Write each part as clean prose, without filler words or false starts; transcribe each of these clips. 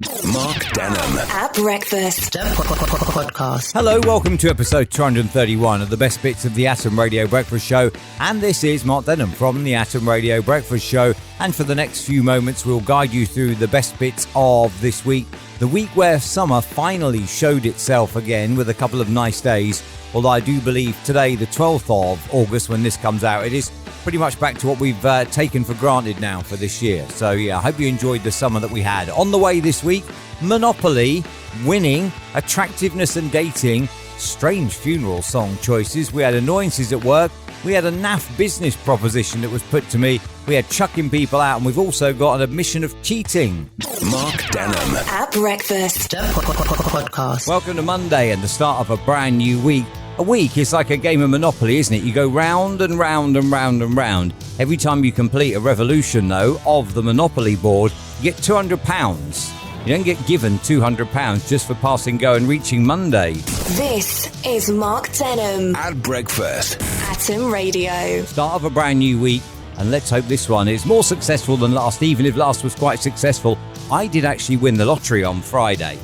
Mark Denholm at breakfast podcast. Hello, welcome to episode 231 of the best bits of the Atom Radio Breakfast Show. And this is Mark Denholm from the Atom Radio Breakfast Show. And for the next few moments, we'll guide you through the best bits of this week. The week where summer finally showed itself again with a couple of nice days. Although I do believe today, the 12th of August, when this comes out, it is pretty much back to what we've taken for granted now for this year. So yeah, I hope you enjoyed the summer that we had. On the way this week, Monopoly, winning, attractiveness and dating, strange funeral song choices. We had annoyances at work. We had a naff business proposition that was put to me. We had chucking people out, and we've also got an admission of cheating. Mark Denholm at breakfast podcast. Welcome to Monday and the start of a brand new week. A week is like a game of Monopoly, isn't it? You go round and round and round and round. Every time you complete a revolution, though, of the Monopoly board, you get £200. You don't get given £200 just for passing go and reaching Monday. This is Mark Denholm at breakfast. Atom Radio. Start of a brand new week, and let's hope this one is more successful than last, even if last was quite successful. I did actually win the lottery on Friday.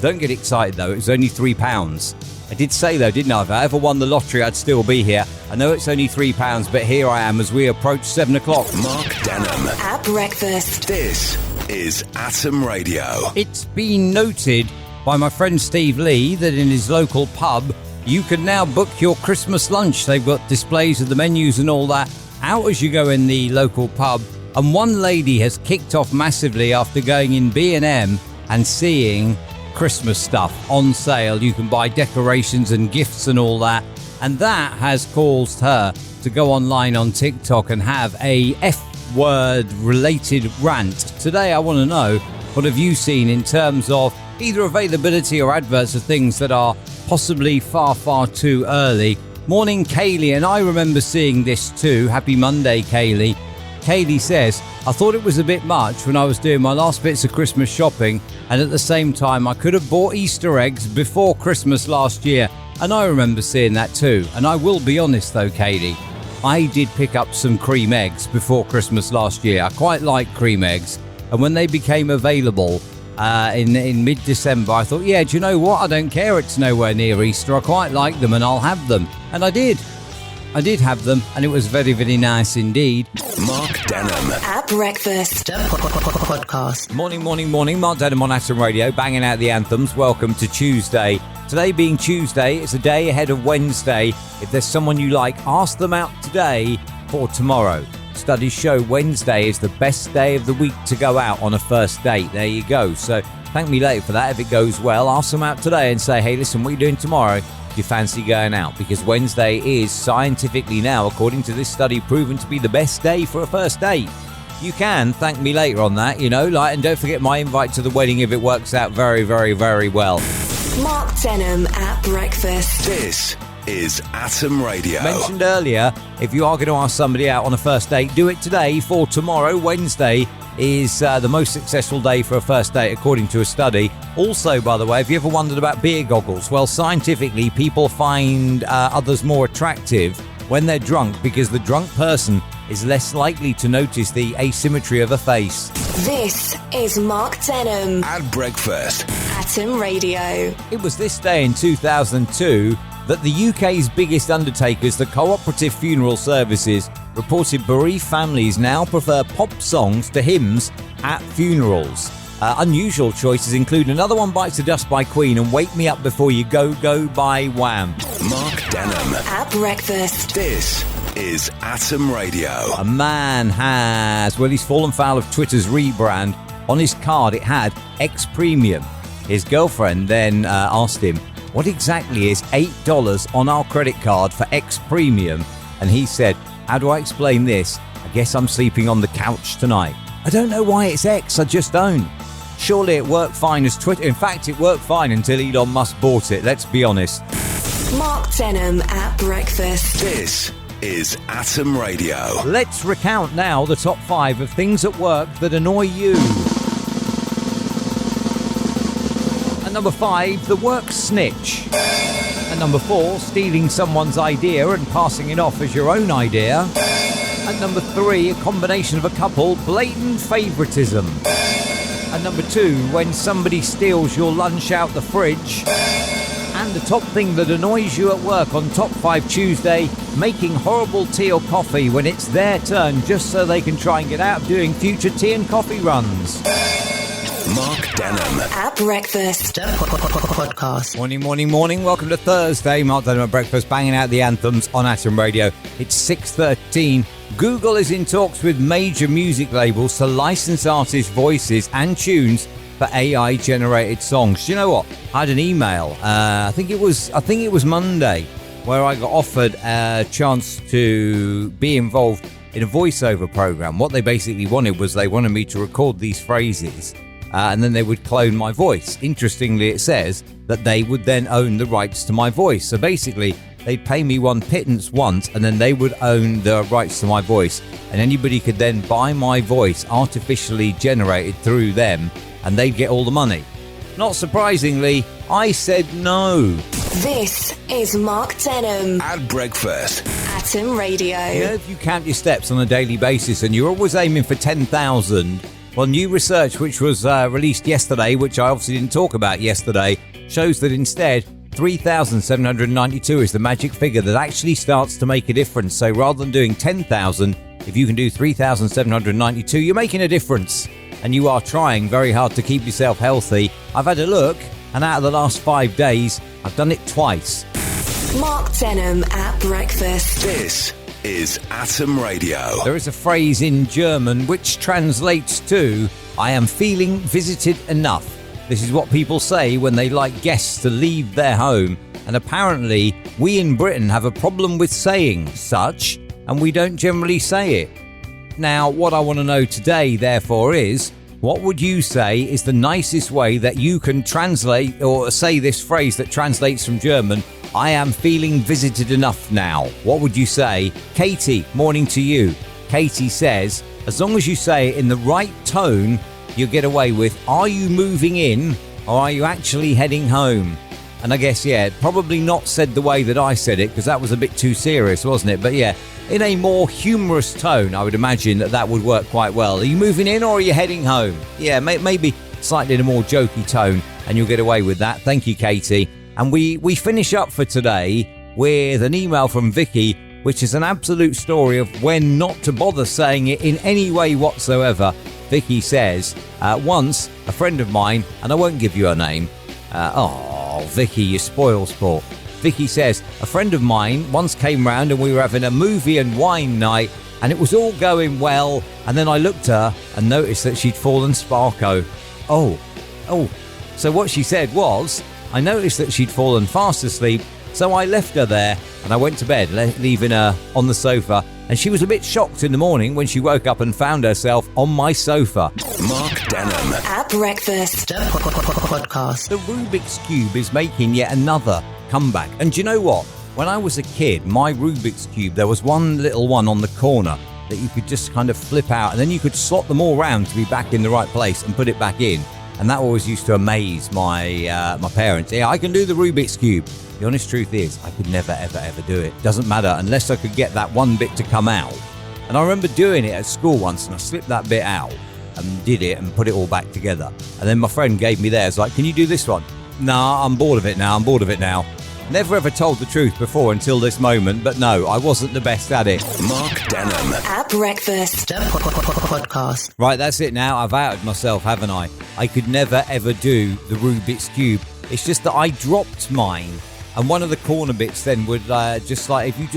Don't get excited, though. It was only £3. I did say, though, didn't I? If I ever won the lottery, I'd still be here. I know it's only £3, but here I am as we approach 7 o'clock. Mark Denholm at breakfast. This is Atom Radio. It's been noted by my friend Steve Lee that in his local pub, you can now book your Christmas lunch. They've got displays of the menus and all that out as you go in the local pub. And one lady has kicked off massively after going in B&M and seeing Christmas stuff on sale. You can buy decorations and gifts and all that, and that has caused her to go online on TikTok and have a F-word related rant. Today I want to know, what have you seen in terms of either availability or adverts of things that are possibly far, far too early? Morning, Kaylee, and I remember seeing this too. Happy Monday, Kaylee. Kaylee says, I thought it was a bit much when I was doing my last bits of Christmas shopping, and at the same time I could have bought Easter eggs before Christmas last year. And I remember seeing that too. And I will be honest though, Kaylee, I did pick up some cream eggs before Christmas last year. I quite like cream eggs, and when they became available in mid-December, I thought, yeah, do you know what? I don't care, it's nowhere near Easter. I quite like them and I'll have them. And I did have them, and it was very, very nice indeed. Mark Denholm at breakfast podcast. Morning. Mark Denholm on Atom Radio, banging out the anthems. Welcome to Tuesday. Today being Tuesday, it's a day ahead of Wednesday. If there's someone you like, ask them out today for tomorrow. Studies show Wednesday is the best day of the week to go out on a first date. There you go. So thank me later for that. If it goes well, ask them out today and say, hey, listen, what are you doing tomorrow? You fancy going out? Because Wednesday is scientifically now, according to this study, proven to be the best day for a first date. You can thank me later on that, and don't forget my invite to the wedding if it works out very, very, very well. Mark Denholm at breakfast. This is Atom Radio. Mentioned earlier, if you are going to ask somebody out on a first date, do it today, for tomorrow, Wednesday, is the most successful day for a first date, according to a study. Also, by the way, have you ever wondered about beer goggles? Well, scientifically, people find others more attractive when they're drunk, because the drunk person is less likely to notice the asymmetry of a face. This is Mark Denholm at breakfast. Atom Radio. It was this day in 2002 that the UK's biggest undertakers, the Cooperative Funeral Services, reported bereaved families now prefer pop songs to hymns at funerals. Unusual choices include Another One Bites the Dust by Queen and Wake Me Up Before You Go Go by Wham. Mark Denholm at breakfast. This is Atom Radio. A man has, he's fallen foul of Twitter's rebrand. On his card it had X Premium. His girlfriend then asked him, what exactly is $8 on our credit card for X Premium? And he said, how do I explain this? I guess I'm sleeping on the couch tonight. I don't know why it's X, I just don't. Surely it worked fine as Twitter. In fact, it worked fine until Elon Musk bought it, let's be honest. Mark Denholm at breakfast. This is Atom Radio. Let's recount now the top 5 of things at work that annoy you. At number 5, the work snitch. At number 4, stealing someone's idea and passing it off as your own idea. At number 3, a combination of a couple, blatant favouritism. And number 2, when somebody steals your lunch out the fridge. And the top thing that annoys you at work on Top 5 Tuesday, making horrible tea or coffee when it's their turn just so they can try and get out of doing future tea and coffee runs. Mark Denholm. At breakfast. Podcast. Morning. Welcome to Thursday. Mark Denholm at breakfast, banging out the anthems on Atom Radio. It's 6:13. Google is in talks with major music labels to license artists' voices and tunes for AI-generated songs. Do you know what? I had an email. I think it was Monday, where I got offered a chance to be involved in a voiceover program. What they basically wanted was they wanted me to record these phrases, and then they would clone my voice. Interestingly, it says that they would then own the rights to my voice. So basically, they'd pay me one pittance once, and then they would own the rights to my voice, and anybody could then buy my voice artificially generated through them, and they'd get all the money. Not surprisingly, I said no. This is Mark Denholm. At breakfast. Atom Radio. You know, if you count your steps on a daily basis and you're always aiming for 10,000, well, new research which was released yesterday, which I obviously didn't talk about yesterday, shows that instead 3,792 is the magic figure that actually starts to make a difference. So rather than doing 10,000, if you can do 3,792, you're making a difference. And you are trying very hard to keep yourself healthy. I've had a look, and out of the last 5 days, I've done it twice. Mark Denholm at breakfast. This is Atom Radio. There is a phrase in German which translates to, I am feeling visited enough. This is what people say when they like guests to leave their home. And apparently, we in Britain have a problem with saying such, and we don't generally say it. Now, what I want to know today, therefore, is what would you say is the nicest way that you can translate or say this phrase that translates from German, I am feeling visited enough now? What would you say? Katie, morning to you. Katie says, as long as you say it in the right tone, you'll get away with, are you moving in or are you actually heading home? And I guess, yeah, probably not said the way that I said it because that was a bit too serious, wasn't it? But yeah, in a more humorous tone, I would imagine that would work quite well. Are you moving in or are you heading home? Yeah, maybe slightly in a more jokey tone and you'll get away with that. Thank you, Katie. And we finish up for today with an email from Vicky, which is an absolute story of when not to bother saying it in any way whatsoever. Vicky says, once a friend of mine, and I won't give you her name. Vicky, you spoil sport. Vicky says, a friend of mine once came round and we were having a movie and wine night and it was all going well, and then I looked at her and noticed that she'd fallen sparko. Oh. So what she said was, I noticed that she'd fallen fast asleep, so I left her there and I went to bed, leaving her on the sofa, and she was a bit shocked in the morning when she woke up and found herself on my sofa. Mark Denholm. At breakfast. Podcast. The Rubiks Cube is making yet another comeback. And do you know what? When I was a kid, my Rubiks Cube, there was one little one on the corner that you could just kind of flip out, and then you could slot them all round to be back in the right place and put it back in. And that always used to amaze my parents. Yeah, I can do the Rubiks Cube. The honest truth is, I could never, ever do it. Doesn't matter unless I could get that one bit to come out. And I remember doing it at school once, and I slipped that bit out and did it and put it all back together. And then my friend gave me theirs, like, can you do this one? Nah, I'm bored of it now. Never ever told the truth before until this moment, but no, I wasn't the best at it. Mark Denholm. At breakfast. Podcast. Right, that's it now. I've outed myself, haven't I? I could never ever do the Rubiks Cube. It's just that I dropped mine, and one of the corner bits then would just like, if you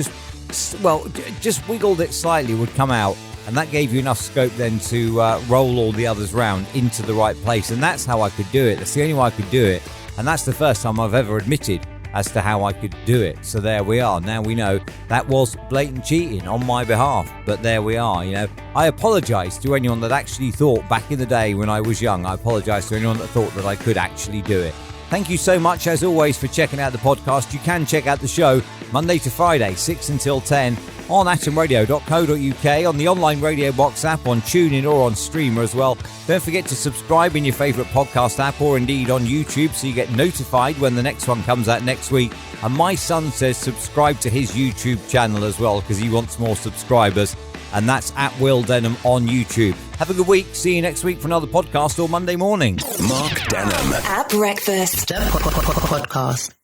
just wiggled it slightly, would come out, and that gave you enough scope then to roll all the others round into the right place. And that's how I could do it. That's the only way I could do it, and that's the first time I've ever admitted as to how I could do it. So there we are. Now we know that was blatant cheating on my behalf, but there we are. You know, I apologise to anyone that actually thought back in the day when I was young. I apologise to anyone that thought that I could actually do it. Thank you so much, as always, for checking out the podcast. You can check out the show Monday to Friday, 6 until 10, on atomradio.co.uk, on the online Radio Box app, on TuneIn or on Streamer as well. Don't forget to subscribe in your favourite podcast app or indeed on YouTube so you get notified when the next one comes out next week. And my son says subscribe to his YouTube channel as well because he wants more subscribers. and that's at Will Denham on YouTube. Have a good week. See you next week for another podcast or Monday morning. Mark Denham. At breakfast. The podcast.